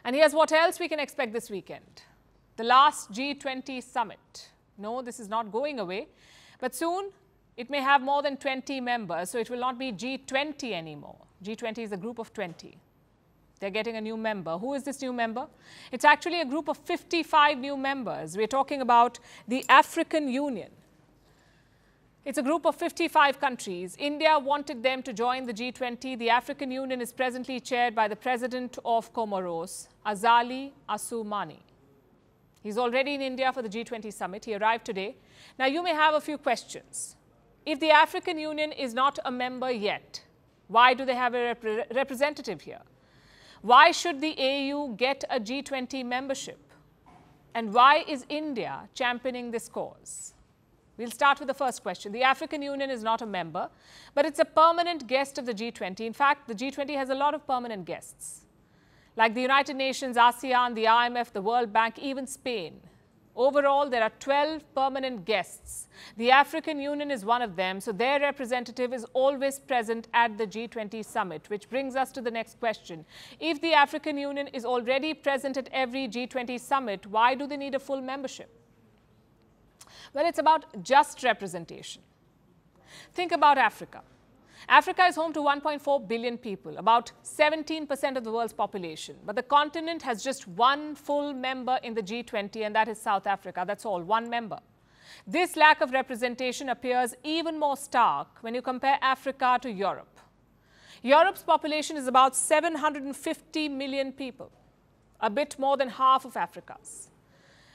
And here's what else we can expect this weekend. The last G20 summit. No, this is not going away, but soon it may have more than 20 members, so it will not be G20 anymore. G20 is a group of 20. They're getting a new member. Who is this new member? It's actually a group of 55 new members. We're talking about the African Union. It's a group of 55 countries. India wanted them to join the G20. The African Union is presently chaired by the president of Comoros, Azali Assoumani. He's already in India for the G20 summit. He arrived today. Now, you may have a few questions. If the African Union is not a member yet, why do they have a representative here? Why should the AU get a G20 membership? And why is India championing this cause? We'll start with the first question. The African Union is not a member, but it's a permanent guest of the G20. In fact, the G20 has a lot of permanent guests, like the United Nations, ASEAN, the IMF, the World Bank, even Spain. Overall, there are 12 permanent guests. The African Union is one of them, so their representative is always present at the G20 summit, which brings us to the next question. If the African Union is already present at every G20 summit, why do they need a full membership? Well, it's about just representation. Think about Africa. Africa is home to 1.4 billion people, about 17% of the world's population. But the continent has just one full member in the G20, and that is South Africa. That's all, one member. This lack of representation appears even more stark when you compare Africa to Europe. Europe's population is about 750 million people, a bit more than half of Africa's.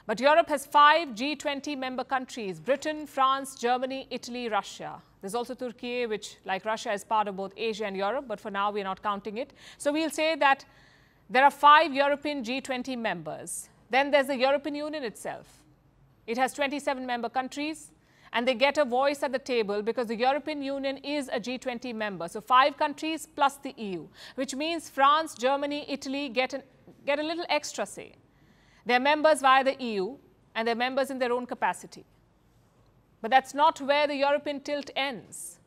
But Europe has 5 G20 member countries: Britain, France, Germany, Italy, Russia. There's also Turkey, which, like Russia, is part of both Asia and Europe, but for now we're not counting it. So we'll say that there are 5 European G20 members. Then there's the European Union itself. It has 27 member countries, and they get a voice at the table because the European Union is a G20 member. So 5 countries plus the EU, which means France, Germany, Italy get a little extra say. They're members via the EU, and they're members in their own capacity. But that's not where the European tilt ends.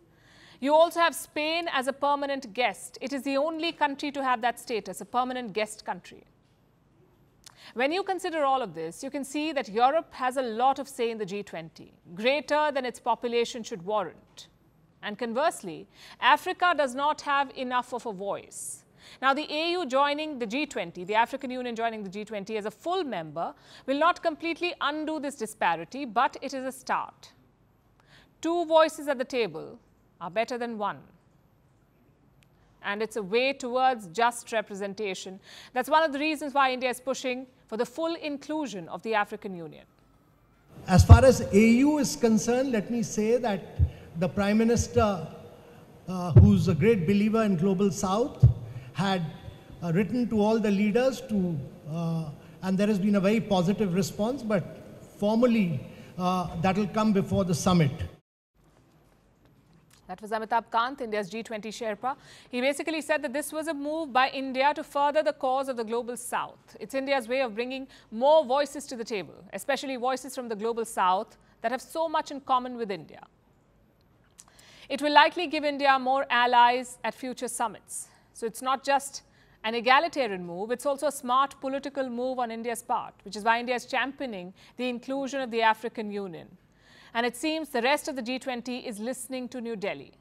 You also have Spain as a permanent guest. It is the only country to have that status, a permanent guest country. When you consider all of this, you can see that Europe has a lot of say in the G20, greater than its population should warrant. And conversely, Africa does not have enough of a voice. Now, the AU joining the G20, the African Union joining the G20 as a full member, will not completely undo this disparity, but it is a start. 2 voices at the table are better than 1. And it's a way towards just representation. That's one of the reasons why India is pushing for the full inclusion of the African Union. As far as AU is concerned, let me say that the Prime Minister, who's a great believer in Global South, had written to all the leaders and there has been a very positive response, but formally that will come before the summit. That was Amitabh Kant, India's G20 Sherpa. He basically said that this was a move by India to further the cause of the Global South. It's India's way of bringing more voices to the table, especially voices from the Global South that have so much in common with India. It will likely give India more allies at future summits. So it's not just an egalitarian move, it's also a smart political move on India's part, which is why India is championing the inclusion of the African Union. And it seems the rest of the G20 is listening to New Delhi.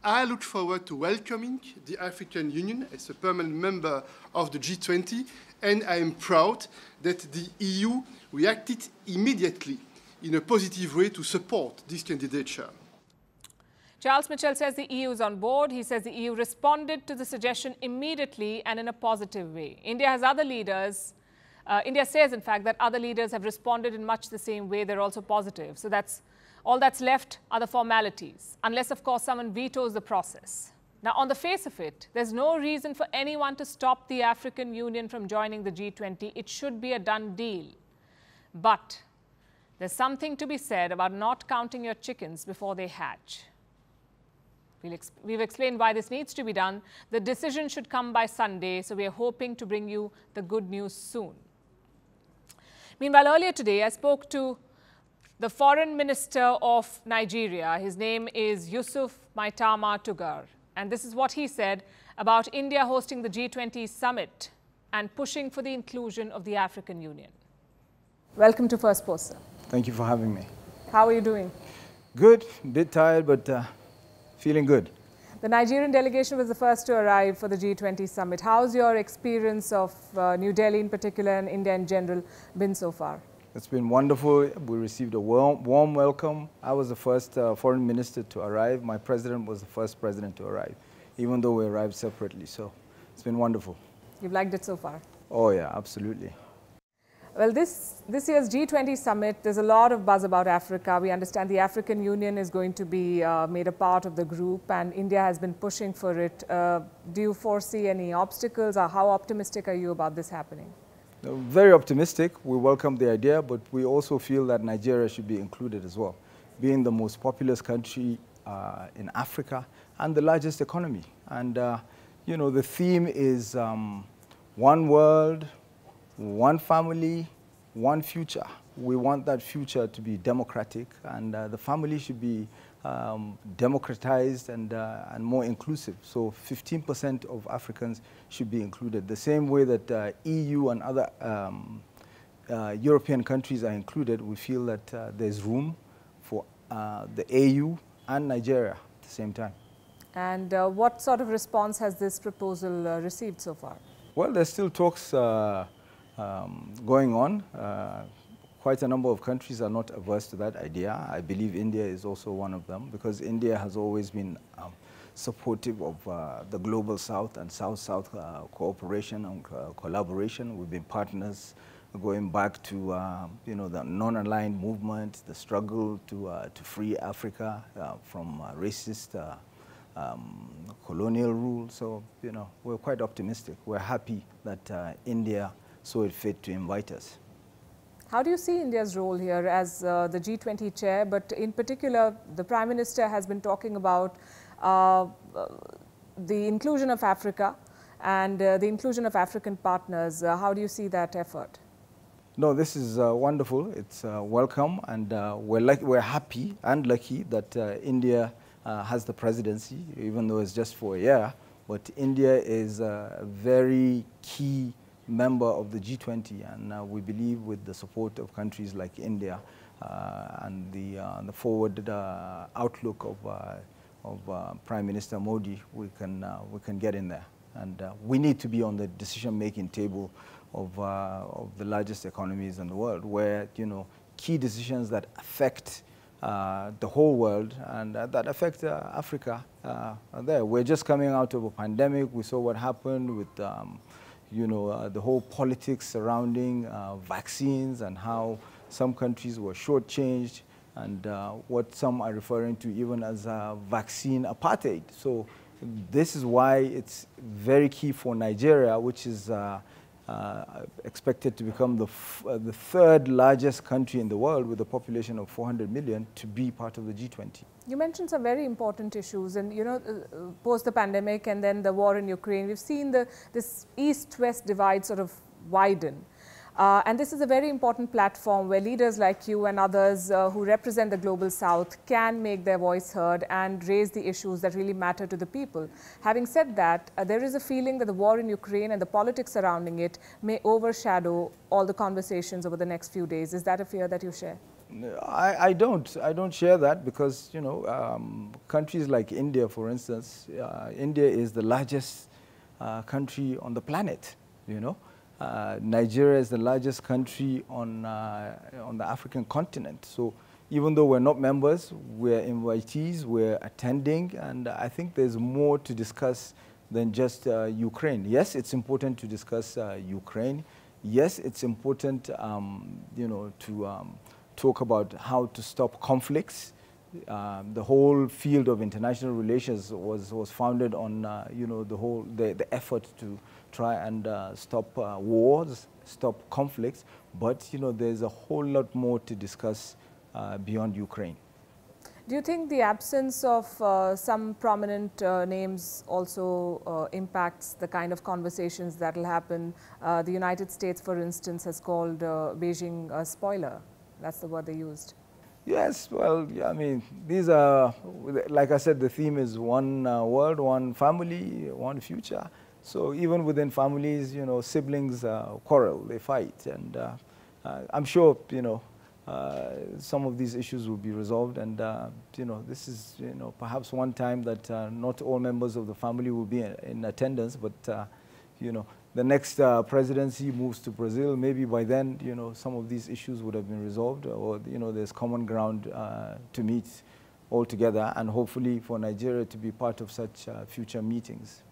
I look forward to welcoming the African Union as a permanent member of the G20, and I am proud that the EU reacted immediately in a positive way to support this candidature. Charles Mitchell says the EU is on board. He says the EU responded to the suggestion immediately and in a positive way. India has other leaders. India says, in fact, that other leaders have responded in much the same way. They're also positive. So all that's left are the formalities, unless, of course, someone vetoes the process. Now, on the face of it, there's no reason for anyone to stop the African Union from joining the G20. It should be a done deal. But there's something to be said about not counting your chickens before they hatch. We've explained why this needs to be done. The decision should come by Sunday, so we are hoping to bring you the good news soon. Meanwhile, earlier today, I spoke to the Foreign Minister of Nigeria. His name is Yusuf Maitama Tugar. And this is what he said about India hosting the G20 summit and pushing for the inclusion of the African Union. Welcome to Firstpost, sir. Thank you for having me. How are you doing? Good, a bit tired, but feeling good. The Nigerian delegation was the first to arrive for the G20 summit. How's your experience of New Delhi in particular and India in general been so far? It's been wonderful. We received a warm welcome. I was the first foreign minister to arrive. My president was the first president to arrive, even though we arrived separately. So it's been wonderful. You've liked it so far? Oh yeah, absolutely. Well, this year's G20 summit, there's a lot of buzz about Africa. We understand the African Union is going to be made a part of the group, and India has been pushing for it. Do you foresee any obstacles, or how optimistic are you about this happening? Very optimistic. We welcome the idea, but we also feel that Nigeria should be included as well, being the most populous country in Africa and the largest economy. And, you know, the theme is one world, one family, one future. We want that future to be democratic, and the family should be democratized and more inclusive. So 15% of Africans should be included. The same way that EU and other European countries are included, we feel that there's room for the AU and Nigeria at the same time. And what sort of response has this proposal received so far? Well, there's still talks going on. Quite a number of countries are not averse to that idea. I believe India is also one of them, because India has always been supportive of the global South and South-South cooperation and collaboration. We've been partners going back to you know, the non-aligned movement, the struggle to free Africa from racist colonial rule. So, you know, we're quite optimistic. We're happy that India saw it fit to invite us. How do you see India's role here as the G20 chair, but in particular, the Prime Minister has been talking about the inclusion of Africa and the inclusion of African partners. How do you see that effort? No, this is wonderful. It's welcome, and we're happy and lucky that India has the presidency, even though it's just for a year. But India is a very key member of the G20, and we believe with the support of countries like India and the forward outlook of Prime Minister Modi, we can get in there. And we need to be on the decision-making table of the largest economies in the world, where, you know, key decisions that affect the whole world and that affect Africa are there. We're just coming out of a pandemic. We saw what happened with you know, the whole politics surrounding vaccines, and how some countries were shortchanged, and what some are referring to even as vaccine apartheid. So this is why it's very key for Nigeria, which is expected to become the third largest country in the world with a population of 400 million, to be part of the G20. You mentioned some very important issues, and you know, post the pandemic and then the war in Ukraine, we've seen this East-West divide sort of widen. And this is a very important platform where leaders like you and others who represent the global South can make their voice heard and raise the issues that really matter to the people. Having said that, there is a feeling that the war in Ukraine and the politics surrounding it may overshadow all the conversations over the next few days. Is that a fear that you share? I don't share that, because, you know, countries like India, for instance, India is the largest country on the planet, you know. Nigeria is the largest country on the African continent. So even though we're not members, we're invitees, we're attending, and I think there's more to discuss than just Ukraine. Yes, it's important to discuss Ukraine. Yes, it's important, you know, to talk about how to stop conflicts. The whole field of international relations was founded on, you know, the effort to try and stop wars, stop conflicts. But, you know, there's a whole lot more to discuss beyond Ukraine. Do you think the absence of some prominent names also impacts the kind of conversations that will happen? The United States, for instance, has called Beijing a spoiler. That's the word they used. Yes, well, I mean, these are, like I said, the theme is one world, one family, one future. So even within families, you know, siblings quarrel, they fight, and I'm sure, you know, some of these issues will be resolved, and you know, this is, you know, perhaps one time that not all members of the family will be in attendance, but you know, the next presidency moves to Brazil. Maybe by then, you know, some of these issues would have been resolved, or you know, there's common ground to meet all together, and hopefully for Nigeria to be part of such future meetings.